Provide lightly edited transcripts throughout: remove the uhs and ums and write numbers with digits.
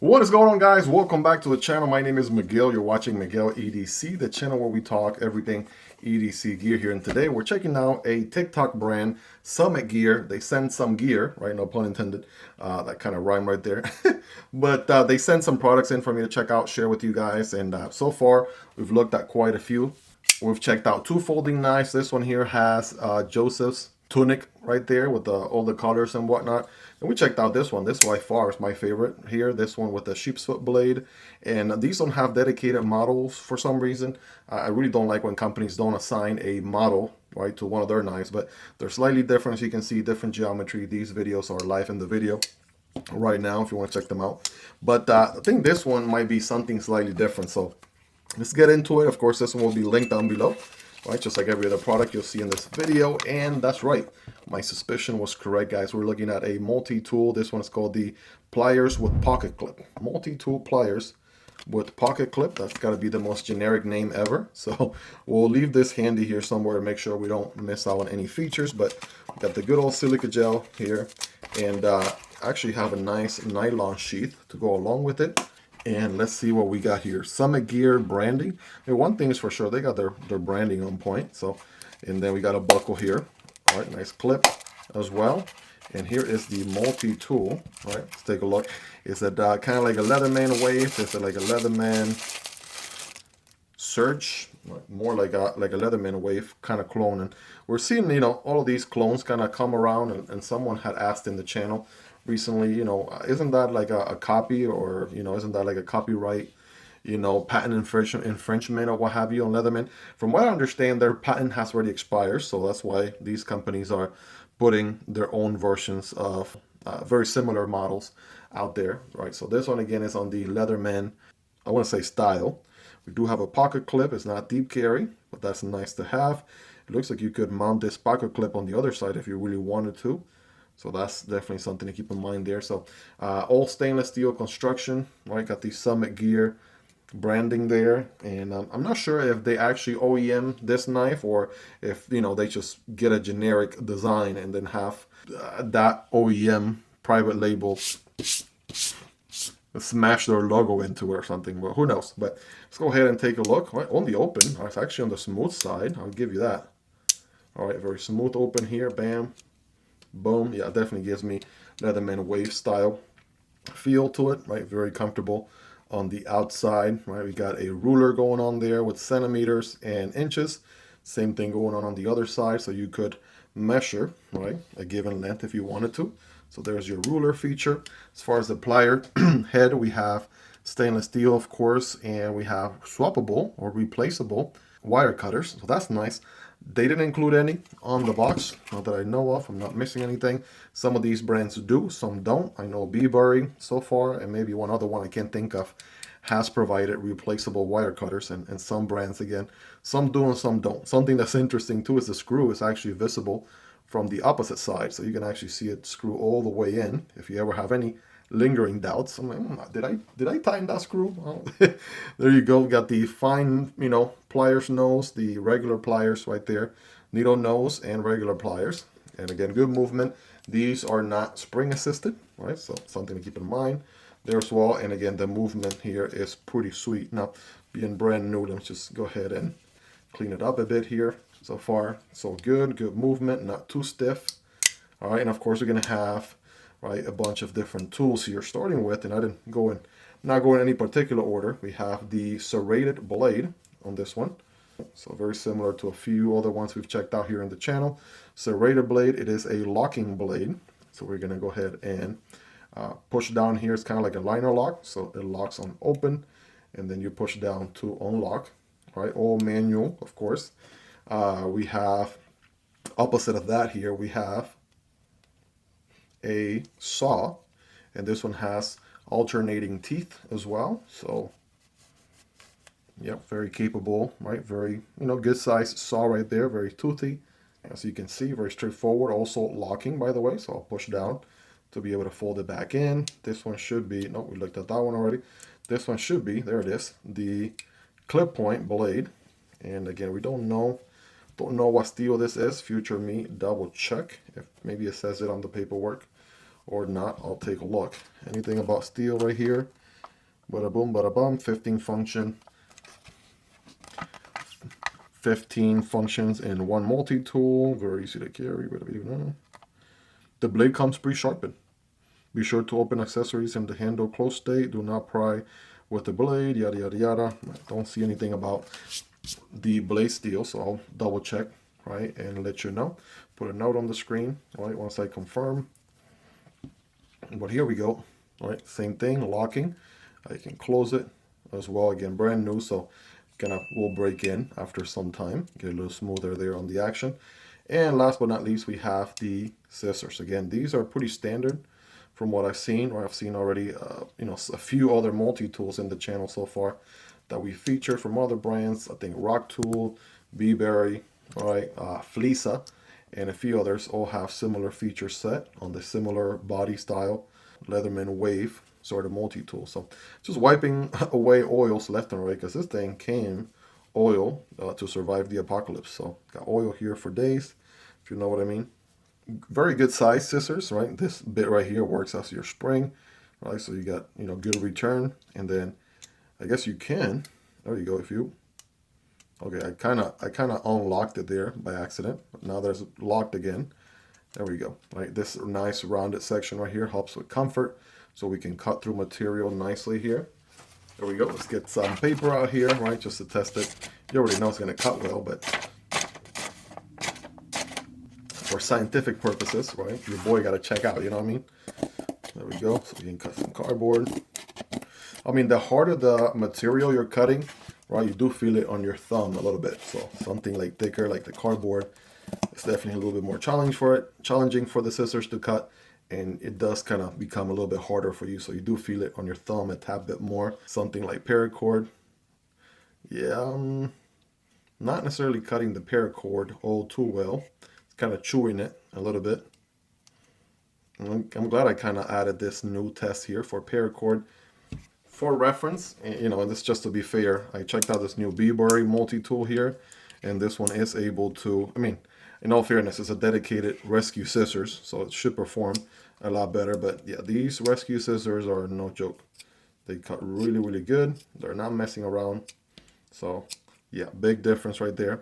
What is going on, guys? Welcome back to the channel. My name is Miguel. You're watching Miguel EDC, the channel where we talk everything EDC gear here. And today we're checking out a TikTok brand, Summit Gear. They send some gear, right? No pun intended. That kind of rhyme right there. But they send some products in for me to check out, share with you guys. And so far, we've looked at quite a few. We've checked out two folding knives. This one here has Joseph's tunic right there with all the colors and whatnot. And we checked out this one. This by far is my favorite here. This one with the Sheepsfoot blade. And these don't have dedicated models for some reason. I really don't like when companies don't assign a model, right, to one of their knives. But they're slightly different. As you can see, different geometry. These videos are live in the video right now if you want to check them out. But I think this one might be something slightly different. So let's get into it. Of course, this one will be linked down below, right? Just like every other product you'll see in this video. And that's right, my suspicion was correct, guys. We're looking at a multi-tool. This one is called the Pliers with Pocket Clip. Multi-tool pliers with pocket clip. That's got to be the most generic name ever. So we'll leave this handy here somewhere to make sure we don't miss out on any features. But we got the good old silica gel here, and actually have a nice nylon sheath to go along with it. And let's see what we got here. Summit Gear branding. And one thing is for sure, they got their branding on point. So, and then we got a buckle here. All right, nice clip as well. And here is the multi-tool. All right, let's take a look. Is it kind of like a Leatherman wave? Is it like a Leatherman Surge? More like a Leatherman wave kind of clone. And we're seeing, you know, all of these clones kind of come around. And someone had asked in the channel recently, you know, isn't that like a copy, or, you know, isn't that like a copyright, you know, patent infringement or what have you on Leatherman? From what I understand, their patent has already expired, so that's why these companies are putting their own versions of very similar models out there, right? So this one again is on the Leatherman, I want to say, style. We do have a pocket clip. It's not deep carry, but that's nice to have. It looks like you could mount this pocket clip on the other side if you really wanted to. So that's definitely something to keep in mind there. So all stainless steel construction, right? Got the Summit Gear branding there. And I'm not sure if they actually OEM this knife, or if, you know, they just get a generic design and then have that OEM private label smash their logo into it or something. Well, who knows? But let's go ahead and take a look. All right, on the open. It's actually on the smooth side. I'll give you that. All right, very smooth open here. Bam. Boom. Yeah, it definitely gives me Leatherman wave style feel to it, right? Very comfortable on the outside, right? We got a ruler going on there with centimeters and inches. Same thing going on the other side, so you could measure, right, a given length if you wanted to. So there's your ruler feature. As far as the plier head, we have stainless steel, of course, and we have swappable or replaceable wire cutters. So that's nice. They didn't include any on the box, not that I know of. I'm not missing anything. Some of these brands do, some don't. I know BIBURY so far, and maybe one other one I can't think of, has provided replaceable wire cutters, and some brands, again, some do and some don't. Something that's interesting too is the screw is actually visible from the opposite side, so you can actually see it screw all the way in. If you ever have any lingering doubts, I'm like, did I tighten that screw? Well, there you go. Got the fine, you know, pliers nose, the regular pliers right there, needle nose and regular pliers. And again, good movement. These are not spring assisted, right? So something to keep in mind there as well. And again, the movement here is pretty sweet. Now, being brand new, let's just go ahead and clean it up a bit here. So far, so good movement, not too stiff. All right, and of course, we're gonna have, right, a bunch of different tools here, starting with, and I didn't go in, not go in any particular order. We have the serrated blade on this one. So very similar to a few other ones we've checked out here in the channel. Serrated blade, it is a locking blade. So we're gonna go ahead and push down here. It's kind of like a liner lock. So it locks on open, and then you push down to unlock, right? All manual, of course. We have, opposite of that here, we have a saw, and this one has alternating teeth as well. So yep, very capable, right? Very, you know, good size saw right there, very toothy. As you can see, very straightforward. Also locking, by the way, so I'll push down to be able to fold it back in. This one should be, no, we looked at that one already. This one should be, there it is, the clip point blade. And again, we don't know what steel this is. Future me, double check if maybe it says it on the paperwork or not. I'll take a look. Anything about steel right here? Bada boom, bada bum. 15 function. 15 functions in one multi-tool. Very easy to carry. The blade comes pre-sharpened. Be sure to open accessories in the handle closed state. Do not pry with the blade. Yada, yada, yada. I don't see anything about the blade steel, so I'll double check, right, and let you know. Put a note on the screen, right, once I confirm. But here we go, right, same thing, locking. I can close it as well, again, brand new, so kind of will break in after some time, get a little smoother there on the action. And last but not least, we have the scissors. Again, these are pretty standard from what I've seen, or I've seen already, you know, a few other multi-tools in the channel so far that we featured from other brands. I think Roxon, BIBURY, all right, Fleesa, and a few others all have similar feature set on the similar body style Leatherman Wave sort of multi-tool. So just wiping away oils left and right, because this thing came oil to survive the apocalypse. So got oil here for days, if you know what I mean. Very good size scissors, right? This bit right here works as your spring, right? So you got, you know, good return. And then I guess you can, there you go, if you, okay, I kind of unlocked it there by accident, but now there's locked again. There we go, right? This nice rounded section right here helps with comfort, so we can cut through material nicely here. There we go. Let's get some paper out here, right, just to test it. You already know it's going to cut well, but for scientific purposes, right, your boy got to check out, you know what I mean? There we go. So we can cut some cardboard. I mean, the harder the material you're cutting, right, you do feel it on your thumb a little bit. So something like thicker, like the cardboard, it's definitely a little bit more challenging for the scissors to cut, and it does kind of become a little bit harder for you. So you do feel it on your thumb a tad bit more. Something like paracord, yeah, not necessarily cutting the paracord all too well. It's kind of chewing it a little bit. I'm glad I kind of added this new test here for paracord. For reference, you know, and this just to be fair, I checked out this new BIBURY multi-tool here, and this one is able to, I mean, in all fairness, it's a dedicated rescue scissors, so it should perform a lot better. But yeah, these rescue scissors are no joke. They cut really, really good. They're not messing around. So yeah, big difference right there.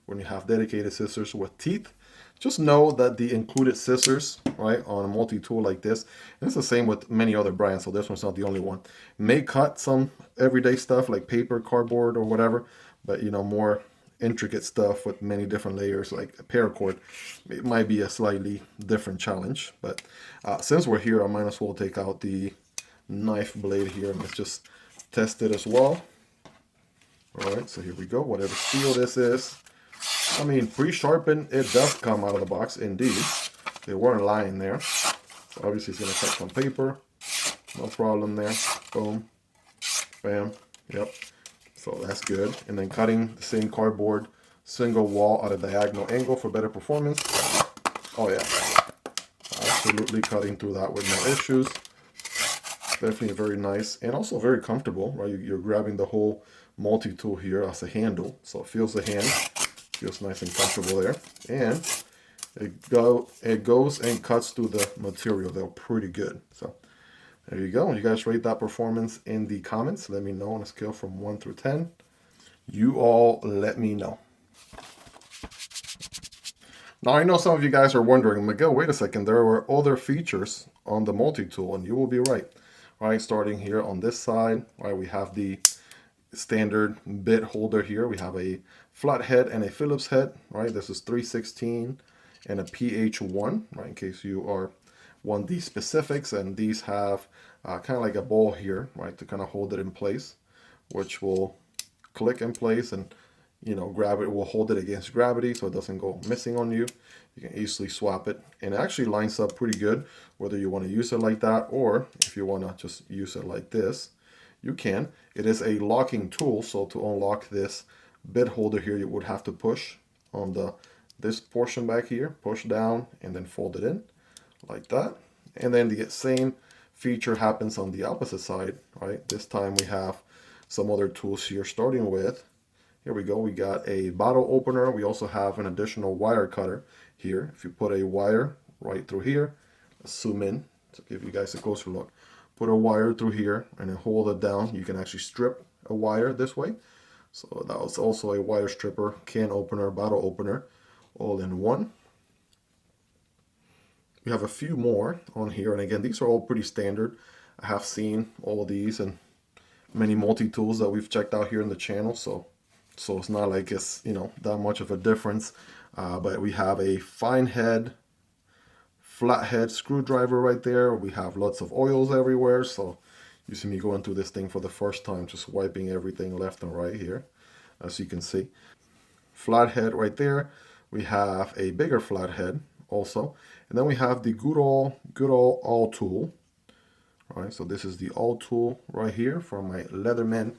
When you have dedicated scissors with teeth, just know that the included scissors, right, on a multi-tool like this, and it's the same with many other brands, so this one's not the only one, may cut some everyday stuff like paper, cardboard, or whatever, but, you know, more intricate stuff with many different layers like a paracord, it might be a slightly different challenge. But since we're here, I might as well take out the knife blade here and let's just test it as well. All right, so here we go. Whatever steel this is, I mean, pre-sharpened, it does come out of the box, indeed. They weren't lying there. So obviously it's gonna cut some paper, no problem there. Boom, bam, yep. So that's good. And then cutting the same cardboard, single wall at a diagonal angle for better performance. Oh yeah, absolutely cutting through that with no issues. Definitely very nice and also very comfortable, right? You're grabbing the whole multi-tool here as a handle, so it feels the hand, feels nice and comfortable there. And it goes and cuts through the material though pretty good. So there you go. You guys rate that performance in the comments. Let me know on a scale from 1 through 10. You all let me know. Now, I know some of you guys are wondering, Miguel, wait a second, there were other features on the multi-tool, and you will be right. Right, starting here on this side, right, we have the standard bit holder here. We have a flat head and a Phillips head, right? This is 316 and a PH1, right, in case you are want these specifics. And these have kind of like a ball here, right, to kind of hold it in place, which will click in place and, you know, grab it, will hold it against gravity so it doesn't go missing on you. You can easily swap it, and it actually lines up pretty good whether you want to use it like that or if you want to just use it like this, you can. It is a locking tool, so to unlock this bit holder here, you would have to push on this portion back here, push down and then fold it in like that. And then the same feature happens on the opposite side, right? This time we have some other tools here, starting with, here we go, we got a bottle opener. We also have an additional wire cutter here. If you put a wire right through here, let's zoom in to give you guys a closer look. put a wire through here and then hold it down. You can actually strip a wire this way. So that was also a wire stripper, can opener, bottle opener, all in one. We have a few more on here, and again, these are all pretty standard. I have seen all of these and many multi-tools that we've checked out here in the channel, so it's not like it's, you know, that much of a difference. But we have a fine head, flathead screwdriver right there. We have lots of oils everywhere, so you see me going through this thing for the first time, just wiping everything left and right here, as you can see. Flathead right there. We have a bigger flathead also, and then we have the good old all tool. All right, so this is the all tool right here from my Leatherman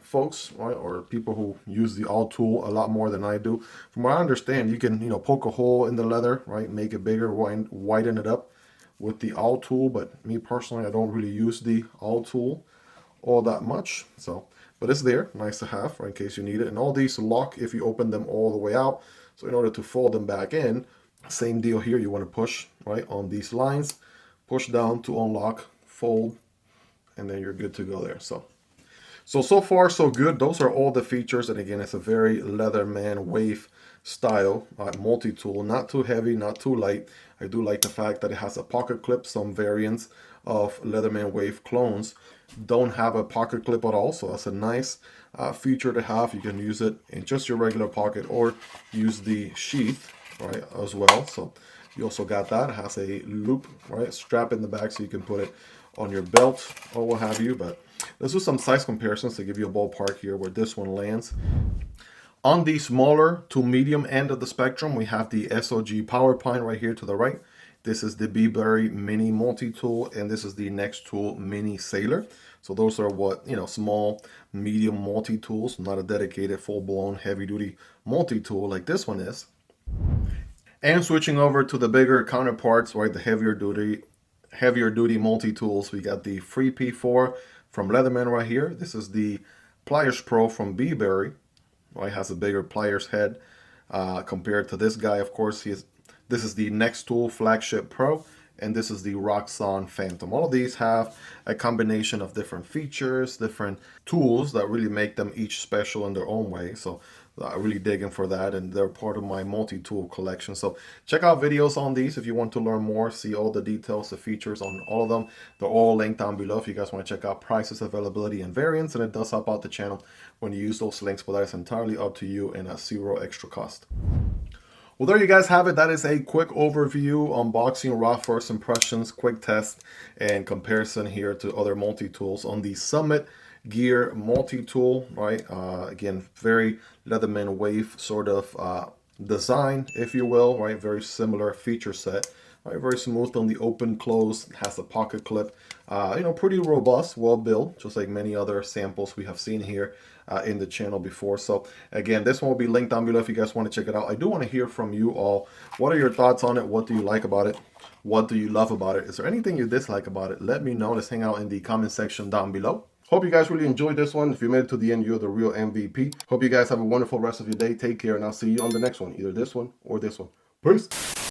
folks, right, or people who use the all tool a lot more than I do. From what I understand, you can, you know, poke a hole in the leather, right, make it bigger, widen it up with the all tool. But me personally, I don't really use the all tool all that much. So, but it's there, nice to have, right, in case you need it. And all these lock if you open them all the way out. So in order to fold them back in, same deal here. You want to push right on these lines, push down to unlock, fold, and then you're good to go there. So far so good. Those are all the features, and again, it's a very Leatherman wave style multi-tool. Not too heavy, not too light. I do like the fact that it has a pocket clip. Some variants of Leatherman wave clones don't have a pocket clip at all, so that's a nice feature to have. You can use it in just your regular pocket or use the sheath, right, as well. So you also got that. It has a loop, right, strap in the back, so you can put it on your belt or what have you. But let's do some size comparisons to give you a ballpark here where this one lands. On the smaller to medium end of the spectrum, we have the SOG Powerpint right here to the right. This is the BIBURY Mini Multi-Tool, and this is the NexTool Mini Sailor. So those are what, you know, small, medium multi-tools, not a dedicated, full-blown, heavy-duty multi-tool like this one is. And switching over to the bigger counterparts, right, the heavier duty multi-tools, we got the FREE P4 from Leatherman right here. This is the Pliers Pro from BIBURY. Right, has a bigger pliers head compared to this guy. Of course, this is the NexTool Flagship Pro, and this is the Roxon Phantom. All of these have a combination of different features, different tools that really make them each special in their own way. So I really dig in for that, and they're part of my multi-tool collection. So check out videos on these if you want to learn more, see all the details, the features on all of them. They're all linked down below if you guys want to check out prices, availability, and variants, and it does help out the channel when you use those links, but that is entirely up to you and at zero extra cost. Well, there you guys have it. That is a quick overview, unboxing, raw first impressions, quick test, and comparison here to other multi-tools on the Summit Gear multi-tool, right? Again, very Leatherman wave sort of design, if you will, right? Very similar feature set, right? Very smooth on the open, close, has a pocket clip, you know, pretty robust, well built, just like many other samples we have seen here in the channel before. So again, this one will be linked down below if you guys want to check it out. I do want to hear from you all. What are your thoughts on it? What do you like about it? What do you love about it? Is there anything you dislike about it? Let me know. Let's hang out in the comment section down below. Hope you guys really enjoyed this one. If you made it to the end, you're the real MVP. Hope you guys have a wonderful rest of your day. Take care, and I'll see you on the next one, either this one or this one. Peace.